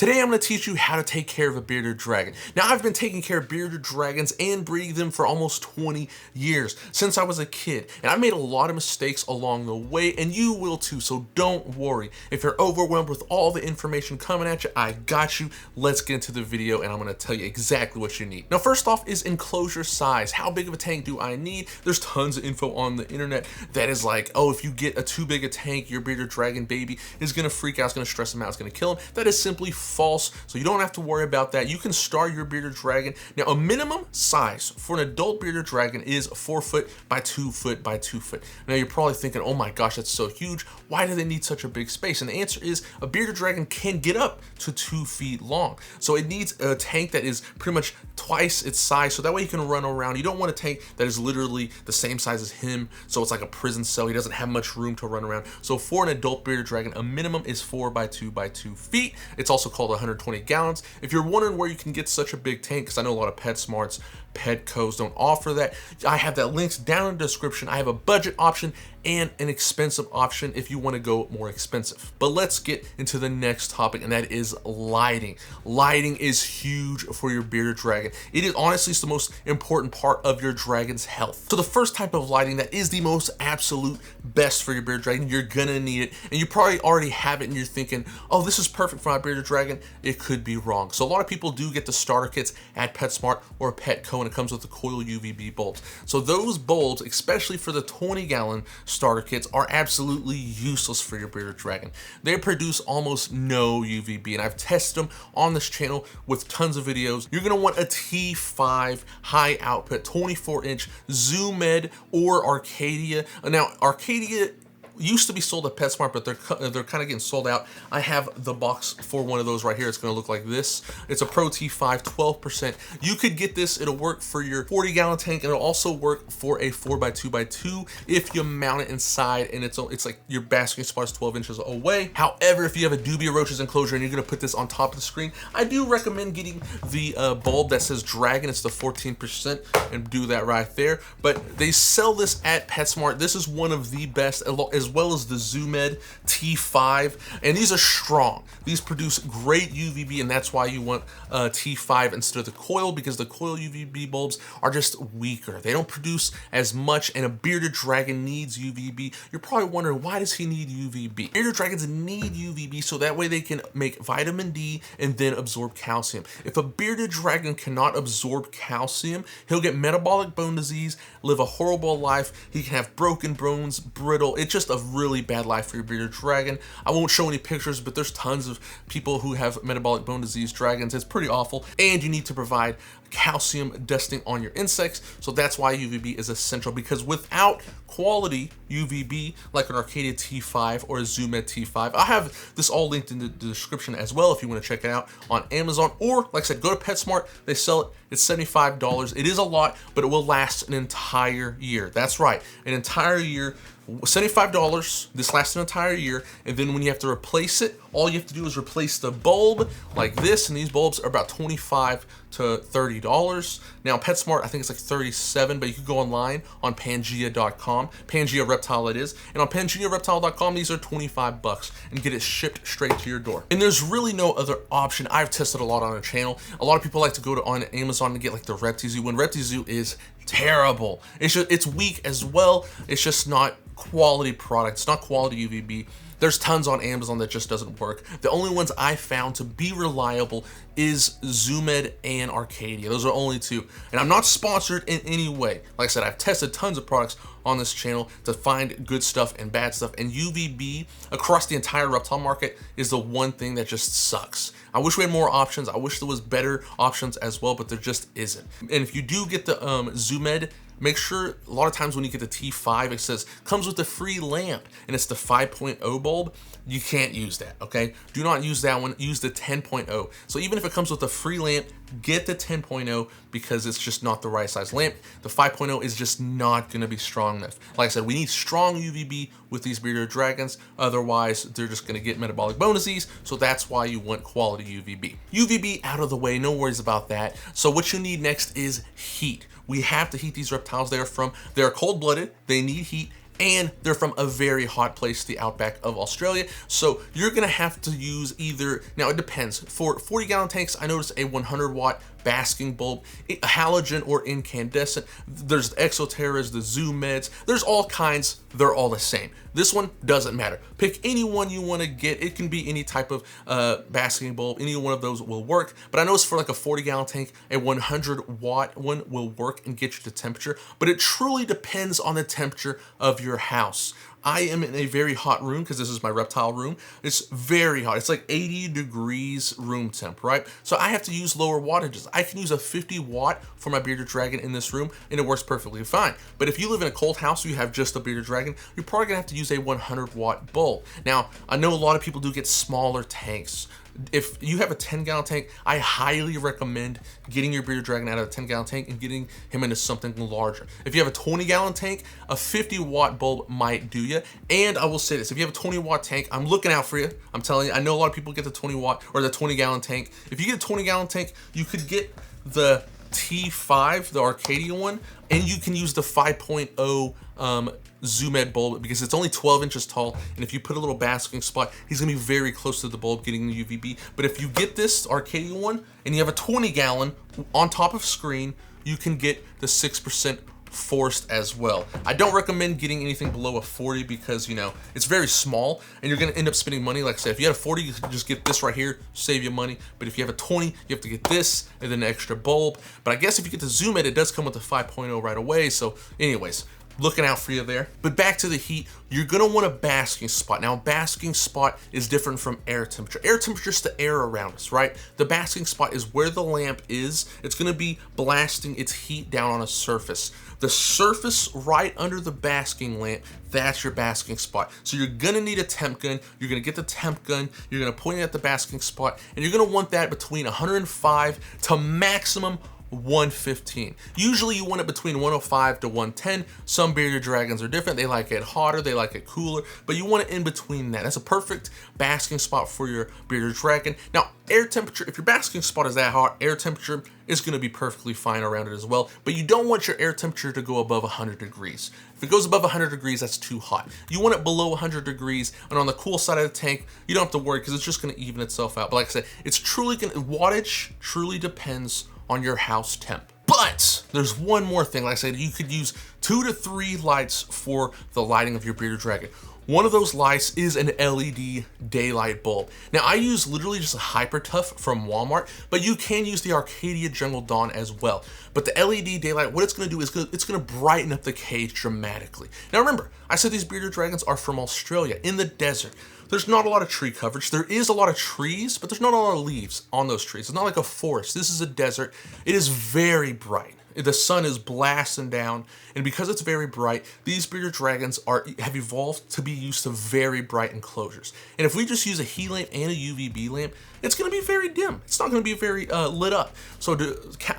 Today I'm going to teach you how to take care of a bearded dragon. Now I've been taking care of bearded dragons and breeding them for almost 20 years, since I was a kid. And I made a lot of mistakes along the way, and you will too, so don't worry. If you're overwhelmed with all the information coming at you, I got you. Let's get into the video and I'm going to tell you exactly what you need. Now first off is enclosure size. How big of a tank do I need? There's tons of info on the internet that is like, oh, if you get a too big a tank, your bearded dragon baby is going to freak out, it's going to stress him out, it's going to kill him. That is simply false, so you don't have to worry about that. You can start your bearded dragon. Now a minimum size for an adult bearded dragon is 4 foot by 2 foot by 2 foot. Now you're probably thinking, oh my gosh, that's so huge. Why do they need such a big space? And the answer is a bearded dragon can get up to 2 feet long. So it needs a tank that is pretty much twice its size, so that way you can run around. You don't want a tank that is literally the same size as him, so it's like a prison cell. He doesn't have much room to run around. So for an adult bearded dragon, a minimum is 4 by 2 by 2 feet. It's also called 120 gallons. If you're wondering where you can get such a big tank, because I know a lot of PetSmarts, Petcos don't offer that, I have that linked down in the description. I have a budget option and an expensive option if you want to go more expensive. But let's get into the next topic, and that is lighting. Lighting is huge for your bearded dragon. It is honestly the most important part of your dragon's health. So the first type of lighting that is the most absolute best for your bearded dragon, you're gonna need it, and you probably already have it and you're thinking, oh, this is perfect for my bearded dragon. It could be wrong. So a lot of people do get the starter kits at PetSmart or Petco, and it comes with the coil UVB bulbs. So those bulbs, especially for the 20-gallon starter kits, are absolutely useless for your bearded dragon. They produce almost no UVB, and I've tested them on this channel with tons of videos. You're gonna want a T5 high output 24-inch Zoomed or Arcadia. Now Arcadia used to be sold at PetSmart, but they're kind of getting sold out. I have the box for one of those right here. It's going to look like this. It's a Pro T5, 12%. You could get this. It'll work for your 40-gallon tank, and it'll also work for a 4 by 2 by 2 if you mount it inside, and it's like your basking spot is 12 inches away. However, if you have a Dubia Roaches enclosure and you're going to put this on top of the screen, I do recommend getting the bulb that says Dragon. It's the 14%, and do that right there. But they sell this at PetSmart. This is one of the best, as well as the Zoomed T5, and these are strong. These produce great UVB, and that's why you want T5 instead of the coil, because the coil UVB bulbs are just weaker. They don't produce as much, and a bearded dragon needs UVB. You're probably wondering, why does he need UVB? Bearded dragons need UVB so that way they can make vitamin D and then absorb calcium. If a bearded dragon cannot absorb calcium, he'll get metabolic bone disease, live a horrible life. He can have broken bones, brittle. It's just a really bad life for your bearded dragon. I won't show any pictures, but there's tons of people who have metabolic bone disease dragons. It's pretty awful, and you need to provide calcium dusting on your insects, so that's why UVB is essential, because without quality UVB like an Arcadia T5 or a Zoomed T5, I have this all linked in the description as well if you want to check it out on Amazon, or like I said, go to PetSmart. They sell it. It's $75. It is a lot, but it will last an entire year. That's right, an entire year. $75. This lasts an entire year, and then when you have to replace it, all you have to do is replace the bulb like this, and these bulbs are about $25 to $30. Now PetSmart, I think it's like $37, but you could go online on Pangea.com, Pangea Reptile it is, and on PangeaReptile.com these are $25 and get it shipped straight to your door. And there's really no other option. I've tested a lot on the channel. A lot of people like to go on Amazon to get like the ReptiZoo, when ReptiZoo is terrible. It's weak as well. It's just not quality product. It's not quality UVB. There's tons on Amazon that just doesn't work. The only ones I found to be reliable is Zoomed and Arcadia. Those are only two. And I'm not sponsored in any way. Like I said, I've tested tons of products on this channel to find good stuff and bad stuff. And UVB across the entire reptile market is the one thing that just sucks. I wish we had more options. I wish there was better options as well, but there just isn't. And if you do get the Zoomed, make sure a lot of times when you get the T5, it says comes with a free lamp, and it's the 5.0 bulb. You can't use that, okay? Do not use that one. Use the 10.0. So even if it comes with a free lamp, get the 10.0 because it's just not the right size lamp. The 5.0 is just not going to be strong enough. Like I said, we need strong UVB with these bearded dragons. Otherwise, they're just going to get metabolic bone disease. So that's why you want quality UVB. UVB out of the way, no worries about that. So what you need next is heat. We have to heat these reptiles. They're cold-blooded. They need heat. and they're from a very hot place, the outback of Australia. So you're gonna have to use either, now it depends. For 40-gallon tanks, I noticed a 100-watt basking bulb, halogen or incandescent. There's the Exoterras, the Zoom Meds, there's all kinds, they're all the same. This one doesn't matter. Pick any one you wanna get. It can be any type of basking bulb, any one of those will work. But I noticed for like a 40-gallon tank, a 100-watt one will work and get you the temperature, but it truly depends on the temperature of your house. I am in a very hot room because this is my reptile room. It's very hot. It's like 80 degrees room temp, right? So I have to use lower wattages. I can use a 50-watt for my bearded dragon in this room and it works perfectly fine. But if you live in a cold house, you have just a bearded dragon, you're probably gonna have to use a 100-watt bulb. Now, I know a lot of people do get smaller tanks. If you have a 10-gallon tank, I highly recommend getting your bearded dragon out of a 10-gallon tank and getting him into something larger. If you have a 20-gallon tank, a 50-watt bulb might do you. And I will say this, if you have a 20-watt tank, I'm looking out for you. I'm telling you, I know a lot of people get the 20-watt or the 20-gallon tank. If you get a 20-gallon tank, you could get the T5, the Arcadia one, and you can use the 5.0 Zoom Med bulb because it's only 12 inches tall, and if you put a little basking spot, he's gonna be very close to the bulb getting the UVB. But if you get this Arcadia one and you have a 20-gallon on top of screen, you can get the 6% forced as well. I don't recommend getting anything below a 40 because, you know, it's very small and you're gonna end up spending money. Like I said, if you had a 40, you can just get this right here, save you money. But if you have a 20, you have to get this and then an extra bulb. But I guess if you get the Zoom It, it does come with the 5.0 right away. So anyways, looking out for you there. But back to the heat, you're gonna want a basking spot. Now, a basking spot is different from air temperature. Air temperature is the air around us, right? The basking spot is where the lamp is. It's gonna be blasting its heat down on a surface. The surface right under the basking lamp, that's your basking spot. So you're gonna need a temp gun. You're gonna get the temp gun. You're gonna point it at the basking spot, and you're gonna want that between 105 to maximum 115. Usually you want it between 105 to 110. Some bearded dragons are different. They like it hotter, they like it cooler, but you want it in between that. That's a perfect basking spot for your bearded dragon. Now, air temperature, if your basking spot is that hot, air temperature is gonna be perfectly fine around it as well, but you don't want your air temperature to go above 100 degrees. If it goes above 100 degrees, that's too hot. You want it below 100 degrees, and on the cool side of the tank, you don't have to worry because it's just gonna even itself out. But like I said, it's truly gonna, wattage truly depends on your house temp. But there's one more thing. Like I said, you could use 2 to 3 lights for the lighting of your bearded dragon. One of those lights is an LED daylight bulb. Now, I use literally just a Hyper Tough from Walmart, but you can use the Arcadia Jungle Dawn as well. But the LED daylight, what it's gonna do is it's gonna brighten up the cage dramatically. Now remember, I said these bearded dragons are from Australia, in the desert. There's not a lot of tree coverage. There is a lot of trees, but there's not a lot of leaves on those trees. It's not like a forest. This is a desert. It is very bright. The sun is blasting down, and because it's very bright, these bearded dragons have evolved to be used to very bright enclosures. And if we just use a heat lamp and a UVB lamp, it's gonna be very dim. It's not gonna be very lit up. So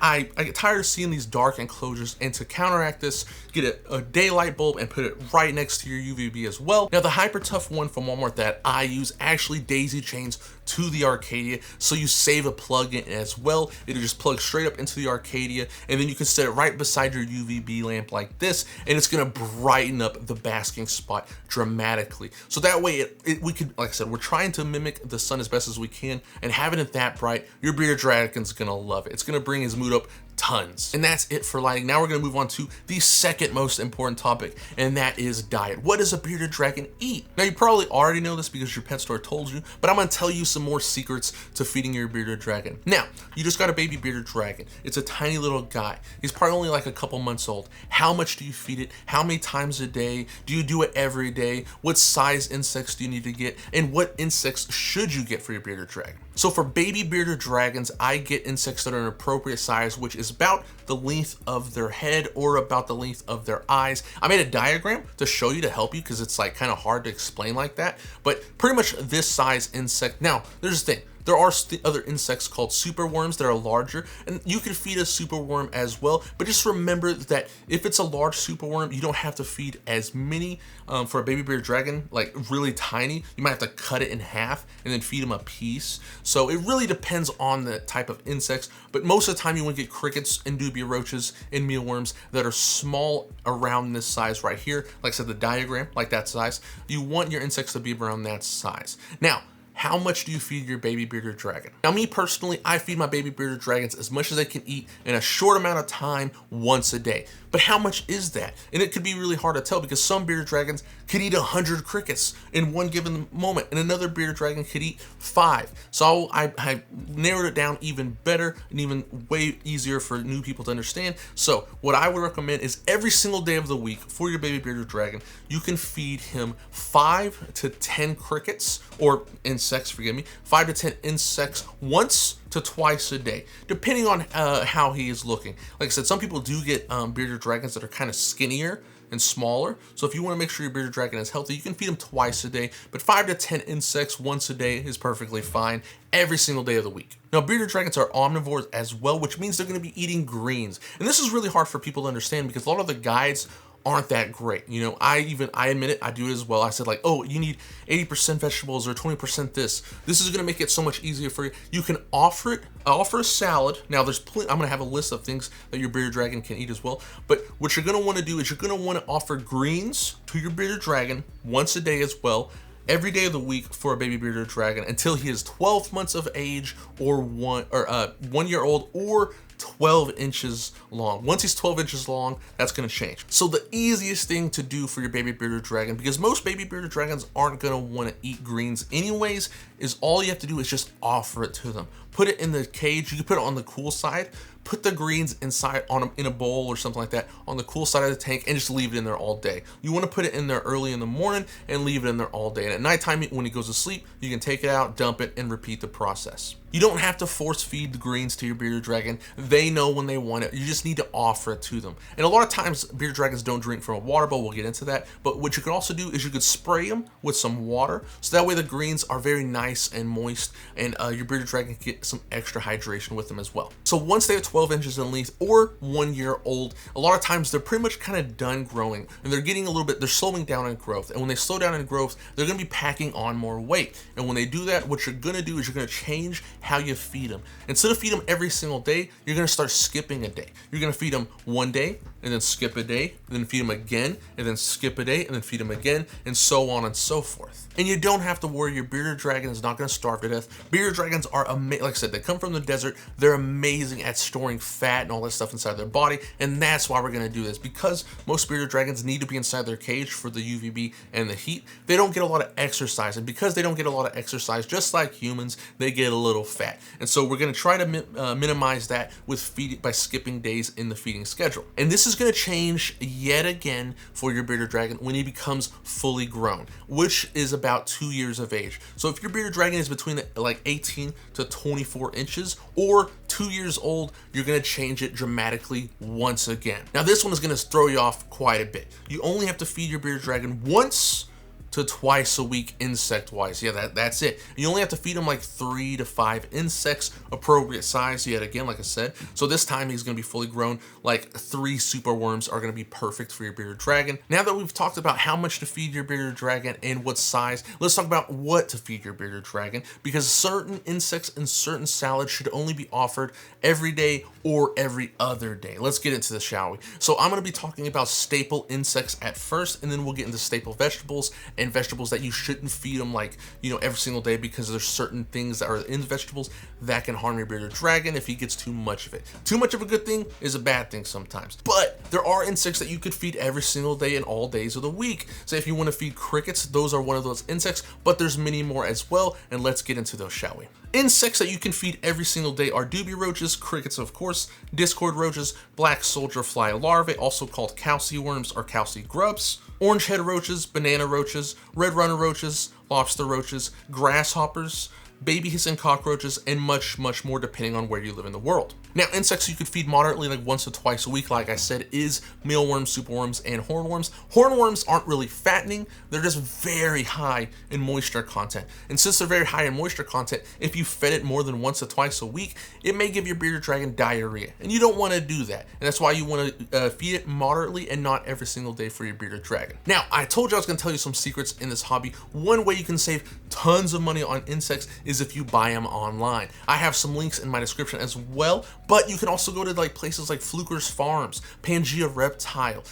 I get tired of seeing these dark enclosures, and to counteract this, get a daylight bulb and put it right next to your UVB as well. Now, the Hyper Tough one from Walmart that I use actually daisy chains to the Arcadia, so you save a plug-in as well. It'll just plug straight up into the Arcadia, and then you can set it right beside your UVB lamp like this, and it's gonna brighten up the basking spot dramatically. So that way, we could, like I said, we're trying to mimic the sun as best as we can, and having it that bright, your bearded dragon's gonna love it. It's gonna bring his mood up tons. And that's it for lighting. Now we're gonna move on to the second most important topic, and that is diet. What does a bearded dragon eat? Now, you probably already know this because your pet store told you, but I'm gonna tell you some more secrets to feeding your bearded dragon. Now, you just got a baby bearded dragon. It's a tiny little guy. He's probably only like a couple months old. How much do you feed it? How many times a day? Do you do it every day? What size insects do you need to get? And what insects should you get for your bearded dragon? So for baby bearded dragons, I get insects that are an appropriate size, which is about the length of their head or about the length of their eyes. I made a diagram to show you, to help you, because it's like kind of hard to explain like that, but pretty much this size insect. Now, there's the thing. There are other insects called superworms that are larger, and you can feed a superworm as well, but just remember that if it's a large superworm, you don't have to feed as many. For a baby bearded dragon, like really tiny, you might have to cut it in half and then feed them a piece. So it really depends on the type of insects, but most of the time you want to get crickets and dubia roaches and mealworms that are small, around this size right here. Like I said, the diagram, like that size. You want your insects to be around that size. Now, how much do you feed your baby bearded dragon? Now, me personally, I feed my baby bearded dragons as much as they can eat in a short amount of time once a day. But how much is that? And it could be really hard to tell because some bearded dragons could eat 100 crickets in one given moment, and another bearded dragon could eat 5. So I narrowed it down even better and even way easier for new people to understand. So what I would recommend is every single day of the week for your baby bearded dragon, you can feed him 5 to 10 crickets, or insects, forgive me, 5 to 10 insects once to twice a day, depending on how he is looking. Like I said, some people do get bearded dragons that are kind of skinnier and smaller. So if you want to make sure your bearded dragon is healthy, you can feed him twice a day, but 5 to 10 insects once a day is perfectly fine every single day of the week. Now, bearded dragons are omnivores as well, which means they're going to be eating greens. And this is really hard for people to understand because a lot of the guides aren't that great. You know, I admit it, I do it as well. I said like, oh, you need 80% vegetables or 20% this. This is gonna make it so much easier for you. You can offer a salad. Now there's I'm gonna have a list of things that your bearded dragon can eat as well. But what you're gonna wanna do is you're gonna wanna offer greens to your bearded dragon once a day as well, every day of the week for a baby bearded dragon until he is 12 months of age or 1 year old or 12 inches long. Once he's 12 inches long, that's going to change. So the easiest thing to do for your baby bearded dragon, because most baby bearded dragons aren't going to want to eat greens anyways, is all you have to do is just offer it to them. Put it in the cage. You can put it on the cool side. Put the greens inside in a bowl or something like that on the cool side of the tank and just leave it in there all day. You want to put it in there early in the morning and leave it in there all day. And at nighttime, when he goes to sleep, you can take it out, dump it, and repeat the process. You don't have to force feed the greens to your bearded dragon. They know when they want it. You just need to offer it to them. And a lot of times, bearded dragons don't drink from a water bowl. We'll get into that. But what you could also do is you could spray them with some water. So that way the greens are very nice and moist, and your bearded dragon can get some extra hydration with them as well. So once they have 12 inches in length or 1 year old, a lot of times they're pretty much kind of done growing and they're getting a little bit, they're slowing down in growth. And when they slow down in growth, they're going to be packing on more weight. And when they do that, what you're going to do is you're going to change how you feed them. Instead of feed them every single day, you're going to start skipping a day. You're going to feed them one day and then skip a day, and then feed them again, and then skip a day, and then feed them again, and so on and so forth. And you don't have to worry, your bearded dragon is not going to starve to death. Bearded dragons are amazing. Like I said, they come from the desert. They're amazing at storing fat and all that stuff inside their body, and that's why we're going to do this. Because most bearded dragons need to be inside their cage for the UVB and the heat, they don't get a lot of exercise, and because they don't get a lot of exercise, just like humans, they get a little fat. And so we're going to try to minimize that with feeding by skipping days in the feeding schedule. And this is going to change yet again for your bearded dragon when he becomes fully grown, which is about 2 years of age. So if your bearded dragon is between like 18 to 24 inches or 2 years old, you're going to change it dramatically once again. Now this one is going to throw you off quite a bit. You only have to feed your bearded dragon once to twice a week insect-wise. Yeah, that's it. You only have to feed him like 3 to 5 insects, appropriate size, yet again, like I said. So this time he's gonna be fully grown. Like 3 superworms are gonna be perfect for your bearded dragon. Now that we've talked about how much to feed your bearded dragon and what size, let's talk about what to feed your bearded dragon, because certain insects and certain salads should only be offered every day or every other day. Let's get into this, shall we? So I'm gonna be talking about staple insects at first, and then we'll get into staple vegetables and vegetables that you shouldn't feed them, like, you know, every single day, because there's certain things that are in vegetables that can harm your bearded dragon if he gets too much of it. Too much of a good thing is a bad thing sometimes. But there are insects that you could feed every single day and all days of the week. So if you want to feed crickets, those are one of those insects, but there's many more as well, and let's get into those, shall we? Insects that you can feed every single day are dubia roaches, crickets of course, discord roaches, black soldier fly larvae, also called cowsea worms or cowsea grubs, orange head roaches, banana roaches, red runner roaches, lobster roaches, grasshoppers, baby hissing cockroaches, and much, much more depending on where you live in the world. Now, insects you could feed moderately like once or twice a week, like I said, is mealworms, superworms, and hornworms. Hornworms aren't really fattening, they're just very high in moisture content. And since they're very high in moisture content, if you fed it more than once or twice a week, it may give your bearded dragon diarrhea. And you don't want to do that. And that's why you want to feed it moderately and not every single day for your bearded dragon. Now, I told you I was going to tell you some secrets in this hobby. One way you can save tons of money on insects is if you buy them online. I have some links in my description as well, but you can also go to like places like Fluker's Farms, Pangea Reptile,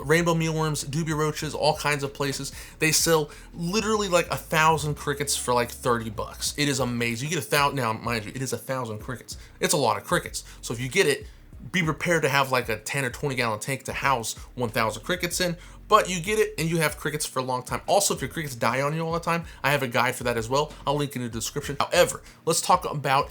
Rainbow Mealworms, Doobie Roaches, all kinds of places. They sell literally like 1,000 crickets for like 30 bucks. It is amazing. You get 1,000, now mind you, it is 1,000 crickets. It's a lot of crickets. So if you get it, be prepared to have like a 10 or 20 gallon tank to house 1,000 crickets in, but you get it and you have crickets for a long time. Also, if your crickets die on you all the time, I have a guide for that as well. I'll link in the description. However, let's talk about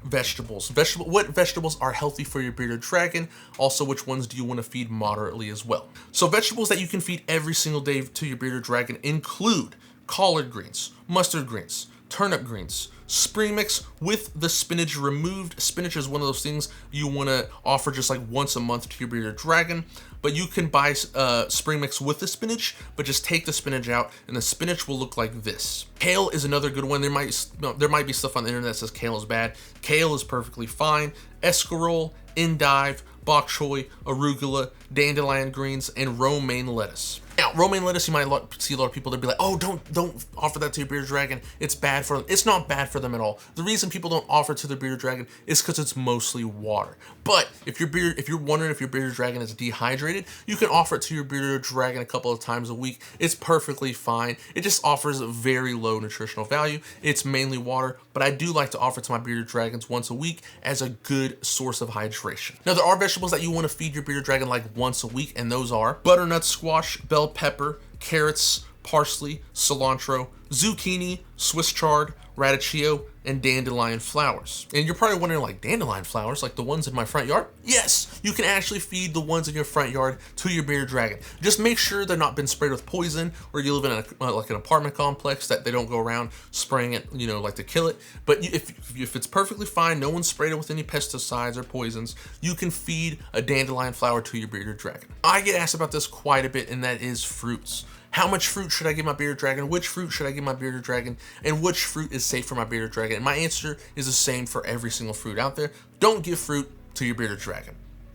vegetables. What vegetables are healthy for your bearded dragon? Also, which ones do you want to feed moderately as well? So vegetables that you can feed every single day to your bearded dragon include collard greens, mustard greens, turnip greens, spring mix with the spinach removed. Spinach is one of those things you want to offer just like once a month to your bearded dragon, but you can buy spring mix with the spinach, but just take the spinach out and the spinach will look like this. Kale is another good one. There might be stuff on the internet that says kale is bad. Kale is perfectly fine. Escarole, endive, bok choy, arugula, dandelion greens, and romaine lettuce. Now, romaine lettuce, you might see a lot of people that be like, oh, don't offer that to your bearded dragon. It's bad for them. It's not bad for them at all. The reason people don't offer it to their bearded dragon is because it's mostly water. But if you're wondering if your bearded dragon is dehydrated, you can offer it to your bearded dragon a couple of times a week. It's perfectly fine. It just offers a very low nutritional value. It's mainly water, but I do like to offer it to my bearded dragons once a week as a good source of hydration. Now, there are vegetables that you want to feed your bearded dragon like once a week, and those are butternut squash, bell pepper, carrots, parsley, cilantro, zucchini, Swiss chard, radicchio, and dandelion flowers. And you're probably wondering, like, dandelion flowers, like the ones in my front yard? Yes, you can actually feed the ones in your front yard to your bearded dragon. Just make sure they're not been sprayed with poison, or you live in like an apartment complex that they don't go around spraying it, like to kill it. But if it's perfectly fine, no one sprayed it with any pesticides or poisons, you can feed a dandelion flower to your bearded dragon. I get asked about this quite a bit, and that is fruits. How much fruit should I give my bearded dragon? Which fruit should I give my bearded dragon? And which fruit is safe for my bearded dragon? And my answer is the same for every single fruit out there. Don't give fruit to your bearded dragon.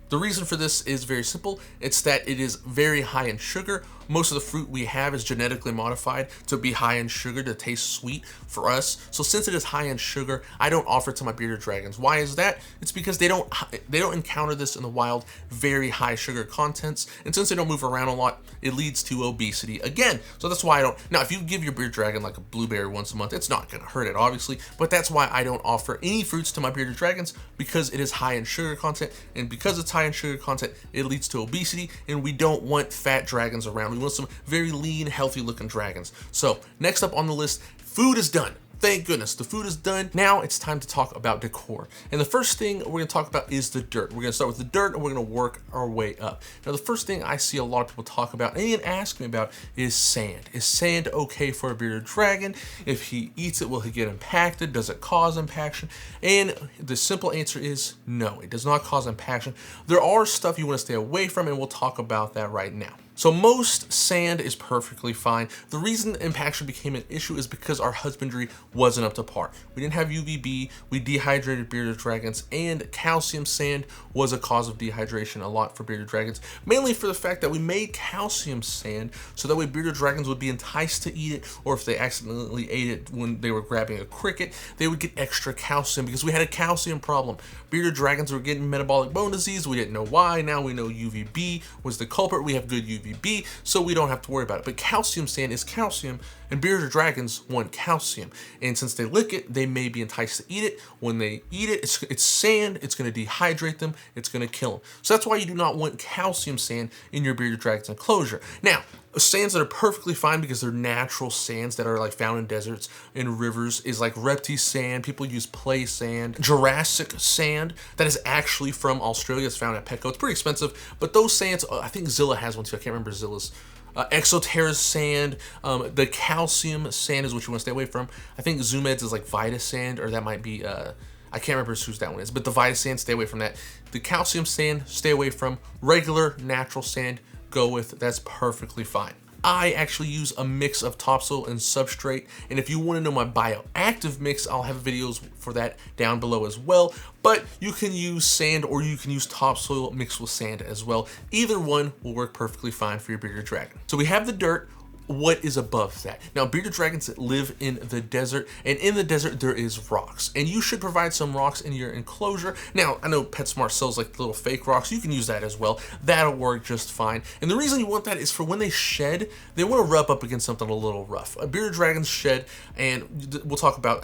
The reason for this is very simple. It's that it is very high in sugar. Most of the fruit we have is genetically modified to be high in sugar, to taste sweet for us. So since it is high in sugar, I don't offer it to my bearded dragons. Why is that? It's because they don't encounter this in the wild, very high sugar contents. And since they don't move around a lot, it leads to obesity again. So that's why I don't. Now, if you give your bearded dragon like a blueberry once a month, it's not gonna hurt it, obviously. But that's why I don't offer any fruits to my bearded dragons, because it is high in sugar content. And because it's high in sugar content, it leads to obesity, and we don't want fat dragons around. We want some very lean, healthy looking dragons. So next up on the list, food is done. Thank goodness, the food is done. Now it's time to talk about decor. And the first thing we're gonna talk about is the dirt. We're gonna start with the dirt and we're gonna work our way up. Now, the first thing I see a lot of people talk about and even ask me about is sand. Is sand okay for a bearded dragon? If he eats it, will he get impacted? Does it cause impaction? And the simple answer is no, it does not cause impaction. There are stuff you wanna stay away from, and we'll talk about that right now. So most sand is perfectly fine. The reason impaction became an issue is because our husbandry wasn't up to par. We didn't have UVB, we dehydrated bearded dragons, and calcium sand was a cause of dehydration a lot for bearded dragons, mainly for the fact that we made calcium sand so that way bearded dragons would be enticed to eat it, or if they accidentally ate it when they were grabbing a cricket, they would get extra calcium because we had a calcium problem. Bearded dragons were getting metabolic bone disease. We didn't know why. Now we know UVB was the culprit. We have good UVB, so we don't have to worry about it. But calcium sand is calcium, and bearded dragons want calcium. And since they lick it, they may be enticed to eat it. When they eat it, it's sand. It's going to dehydrate them. It's going to kill them. So that's why you do not want calcium sand in your bearded dragon's enclosure. Now, Sands that are perfectly fine because they're natural sands that are like found in deserts and rivers is like Repti sand. People use play sand. Jurassic sand that is actually from Australia. It's found at Petco. It's pretty expensive, but those sands, I think Zilla has one too. I can't remember Zilla's. Exoterra sand, the calcium sand is what you want to stay away from. I think Zoomeds is like Vita sand, or that might be, I can't remember whose that one is, but the Vita sand, stay away from that. The calcium sand, stay away from. Regular natural sand, go with. That's perfectly fine. I actually use a mix of topsoil and substrate, and if you want to know my bioactive mix, I'll have videos for that down below as well. But you can use sand or you can use topsoil mixed with sand as well. Either one will work perfectly fine for your bearded dragon. So we have the dirt. What is above that? Now, bearded dragons live in the desert, and in the desert there is rocks, and you should provide some rocks in your enclosure. Now, I know PetSmart sells like little fake rocks. You can use that as well. That'll work just fine. And the reason you want that is for when they shed, they want to rub up against something a little rough. Bearded dragons shed, and we'll talk about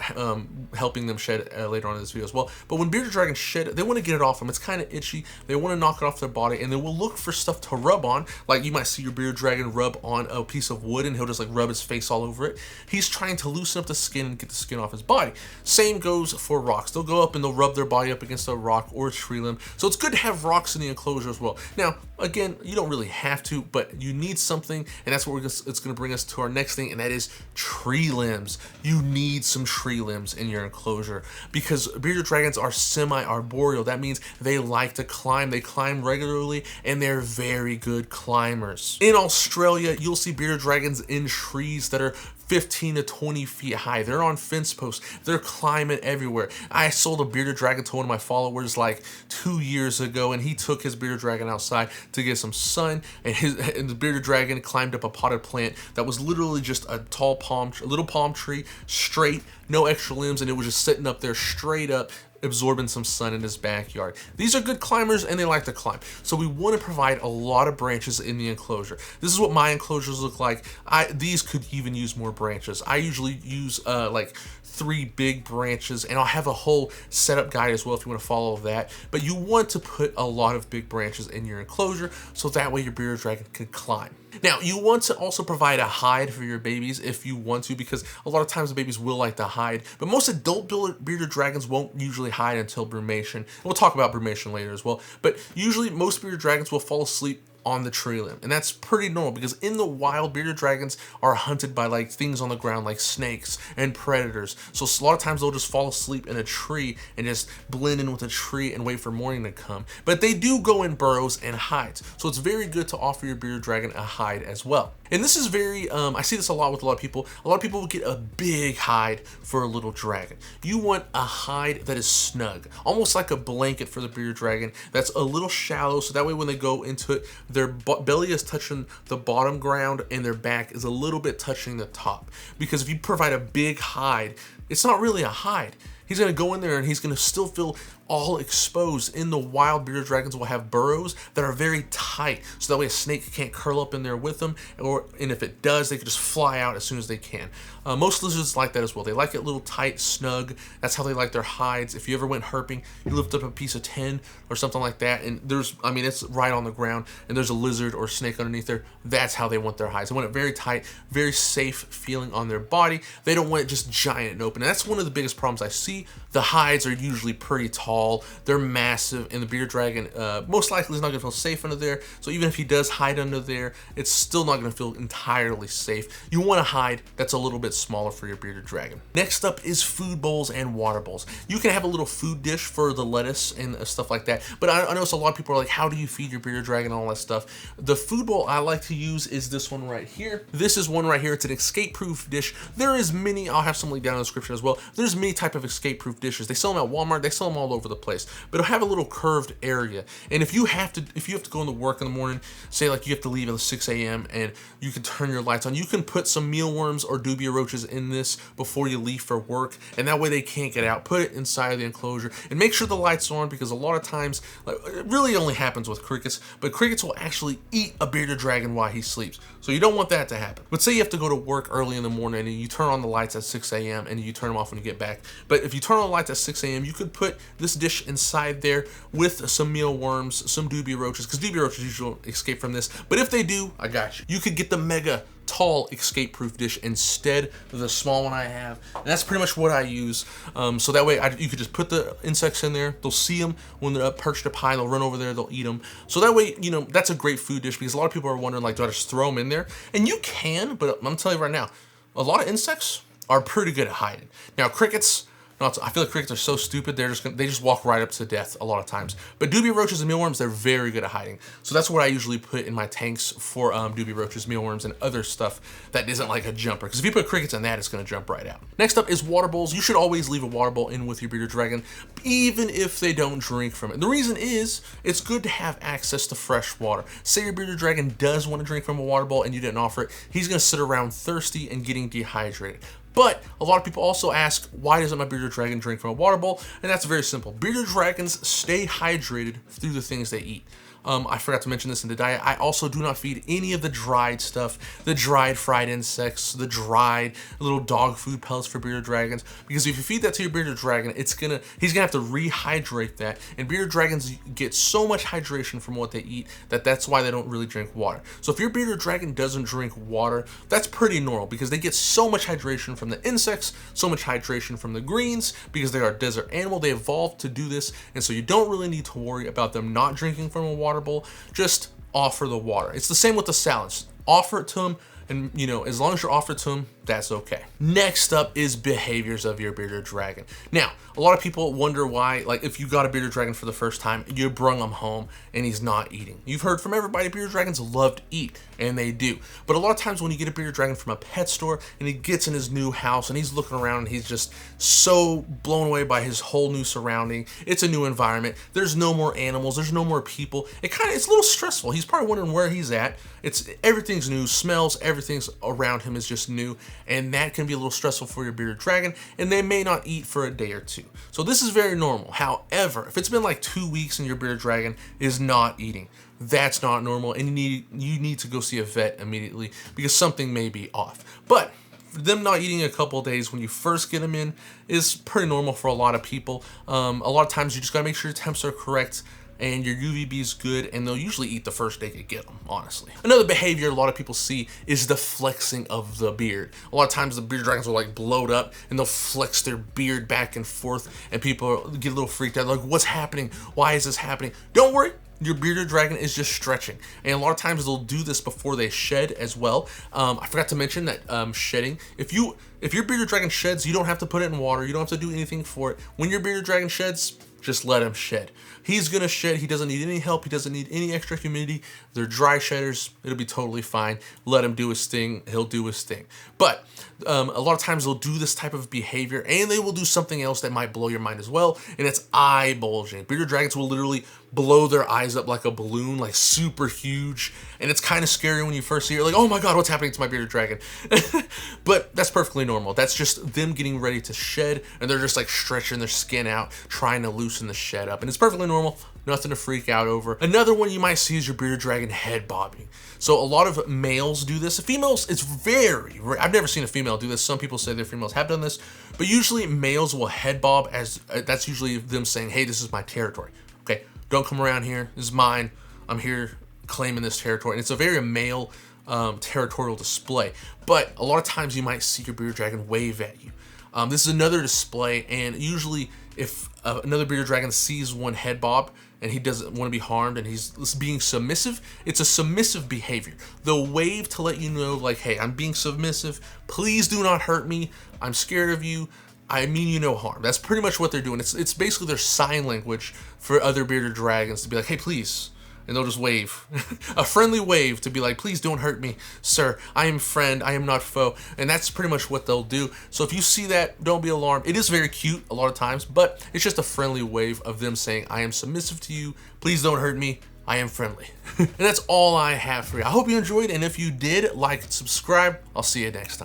helping them shed later on in this video as well. But when bearded dragons shed, they want to get it off them. It's kind of itchy. They want to knock it off their body, and they will look for stuff to rub on. Like you might see your bearded dragon rub on a piece of wood, and he'll just like rub his face all over it. He's trying to loosen up the skin and get the skin off his body. Same goes for rocks. They'll go up and they'll rub their body up against a rock or a tree limb. So it's good to have rocks in the enclosure as well. Now, again, you don't really have to, but you need something, and that's what it's going to bring us to our next thing, and that is tree limbs. You need some tree limbs in your enclosure because bearded dragons are semi-arboreal. That means they like to climb. They climb regularly, and they're very good climbers. In Australia, you'll see bearded dragons in trees that are 15 to 20 feet high. They're on fence posts. They're climbing everywhere. I sold a bearded dragon to one of my followers like 2 years ago, and he took his bearded dragon outside to get some sun, and the bearded dragon climbed up a potted plant that was literally just a tall little palm tree, straight, no extra limbs, and it was just sitting up there straight up, absorbing some sun in his backyard. These are good climbers, and they like to climb. So we want to provide a lot of branches in the enclosure. This is what my enclosures look like. These could even use more branches. I usually use like 3 big branches, and I'll have a whole setup guide as well if you want to follow that. But you want to put a lot of big branches in your enclosure so that way your bearded dragon can climb. Now, you want to also provide a hide for your babies if you want to, because a lot of times the babies will like to hide, but most adult bearded dragons won't usually hide until brumation. We'll talk about brumation later as well, but usually most bearded dragons will fall asleep on the tree limb, and that's pretty normal because in the wild, bearded dragons are hunted by like things on the ground like snakes and predators. So a lot of times they'll just fall asleep in a tree and just blend in with a tree and wait for morning to come. But they do go in burrows and hides, so it's very good to offer your bearded dragon a hide as well. And this is very, I see this a lot with a lot of people. A lot of people will get a big hide for a little dragon. You want a hide that is snug, almost like a blanket for the bearded dragon that's a little shallow, so that way when they go into it, their belly is touching the bottom ground and their back is a little bit touching the top. Because if you provide a big hide, it's not really a hide. He's going to go in there and he's going to still feel all exposed. In the wild, bearded dragons will have burrows that are very tight, so that way a snake can't curl up in there with them, and if it does, they can just fly out as soon as they can. Most lizards like that as well. They like it a little tight, snug. That's how they like their hides. If you ever went herping, you lift up a piece of tin or something like that, and it's right on the ground, and there's a lizard or snake underneath there. That's how they want their hides. They want it very tight, very safe feeling on their body. They don't want it just giant and open. And that's one of the biggest problems I see. The hides are usually pretty tall. They're massive, and the bearded dragon most likely is not going to feel safe under there. So even if he does hide under there, it's still not going to feel entirely safe. You want a hide that's a little bit smaller for your bearded dragon. Next up is food bowls and water bowls. You can have a little food dish for the lettuce and stuff like that, but I notice a lot of people are like, how do you feed your bearded dragon and all that stuff? The food bowl I like to use is this one right here. This is one right here. It's an escape-proof dish. There is many, I'll have some link down in the description as well. There's many type of escape-proof dishes. They sell them at Walmart. They sell them all over the place, but it'll have a little curved area. And if you have to go into work in the morning, say like you have to leave at 6 a.m. and you can turn your lights on, you can put some mealworms or dubia roaches in this before you leave for work, and that way they can't get out. Put it inside the enclosure and make sure the lights are on, because a lot of times, like, it really only happens with crickets, but crickets will actually eat a bearded dragon while he sleeps. So you don't want that to happen. But say you have to go to work early in the morning and you turn on the lights at 6 a.m. and you turn them off when you get back. But if if you turn on the lights at 6 a.m., you could put this dish inside there with some mealworms, some dubia roaches, because dubia roaches usually escape from this. But if they do, I got you. You could get the mega tall escape-proof dish instead of the small one I have. And that's pretty much what I use. So that way you could just put the insects in there. They'll see them when they're up perched up high. They'll run over there. They'll eat them. So that way, you know, that's a great food dish, because a lot of people are wondering, like, do I just throw them in there? And you can, but I'm telling you right now, a lot of insects are pretty good at hiding. Now, crickets, I feel like crickets are so stupid, they just walk right up to death a lot of times. But dubia roaches and mealworms, they're very good at hiding. So that's what I usually put in my tanks for dubia roaches, mealworms, and other stuff that isn't like a jumper. Because if you put crickets in that, it's gonna jump right out. Next up is water bowls. You should always leave a water bowl in with your bearded dragon, even if they don't drink from it. The reason is, it's good to have access to fresh water. Say your bearded dragon does want to drink from a water bowl and you didn't offer it, he's gonna sit around thirsty and getting dehydrated. But a lot of people also ask, why doesn't my bearded dragon drink from a water bowl? And that's very simple. Bearded dragons stay hydrated through the things they eat. I forgot to mention this in the diet. I also do not feed any of the dried stuff, the dried fried insects, the dried little dog food pellets for bearded dragons. Because if you feed that to your bearded dragon, he's gonna have to rehydrate that. And bearded dragons get so much hydration from what they eat that's why they don't really drink water. So if your bearded dragon doesn't drink water, that's pretty normal, because they get so much hydration from the insects, so much hydration from the greens, because they are a desert animal. They evolved to do this, and so you don't really need to worry about them not drinking from a water bowl. Just offer the water. It's the same with the salads. Offer it to them, and you know, as long as you're offered to them, that's okay. Next up is behaviors of your bearded dragon. Now, a lot of people wonder why, like, if you got a bearded dragon for the first time, you brung him home and he's not eating. You've heard from everybody, bearded dragons love to eat, and they do. But a lot of times when you get a bearded dragon from a pet store and he gets in his new house and he's looking around and he's just so blown away by his whole new surrounding, it's a new environment, there's no more animals, there's no more people, it's a little stressful. He's probably wondering where he's at. Everything's new, smells, everything's around him is just new, and that can be a little stressful for your bearded dragon, and they may not eat for a day or two. So this is very normal. However, if it's been like 2 weeks and your bearded dragon is not eating, that's not normal, and you need to go see a vet immediately, because something may be off. But them not eating a couple of days when you first get them in is pretty normal for a lot of people. A lot of times you just gotta make sure your temps are correct and your UVB is good, and they'll usually eat the first day you get them, honestly. Another behavior a lot of people see is the flexing of the beard. A lot of times the bearded dragons will like bloat up and they'll flex their beard back and forth, and people get a little freaked out, like, what's happening? Why is this happening? Don't worry. Your bearded dragon is just stretching, and a lot of times they'll do this before they shed as well. I forgot to mention that shedding, if your bearded dragon sheds, you don't have to put it in water, you don't have to do anything for it. When your bearded dragon sheds, just let him shed. He's gonna shed. He doesn't need any help. He doesn't need any extra humidity. They're dry shedders. It'll be totally fine. Let him do his thing. He'll do his thing. But a lot of times they'll do this type of behavior, and they will do something else that might blow your mind as well, and it's eye bulging. Bearded dragons will literally blow their eyes up like a balloon, like super huge, and it's kind of scary when you first see it. You're like, oh my god, what's happening to my bearded dragon? But that's perfectly normal. That's just them getting ready to shed, and they're just like stretching their skin out, trying to loosen the shed up, and it's perfectly normal. Nothing to freak out over. Another one you might see is your bearded dragon head bobbing. So a lot of males do this. Females, it's very rare. I've never seen a female do this. Some people say their females have done this, but usually males will head bob, as that's usually them saying, hey, this is my territory. Okay, don't come around here. This is mine. I'm here claiming this territory. And it's a very male territorial display. But a lot of times you might see your bearded dragon wave at you. This is another display, and usually if another bearded dragon sees one head bob and he doesn't want to be harmed and he's being submissive, it's a submissive behavior. They'll wave to let you know, like, hey, I'm being submissive. Please do not hurt me. I'm scared of you. I mean you no harm. That's pretty much what they're doing. It's basically their sign language for other bearded dragons to be like, hey, please. And they'll just wave. A friendly wave to be like, please don't hurt me, sir. I am friend, I am not foe. And that's pretty much what they'll do. So if you see that, don't be alarmed. It is very cute a lot of times, but it's just a friendly wave of them saying, I am submissive to you. Please don't hurt me. I am friendly. And that's all I have for you. I hope you enjoyed, and if you did, like and subscribe. I'll see you next time.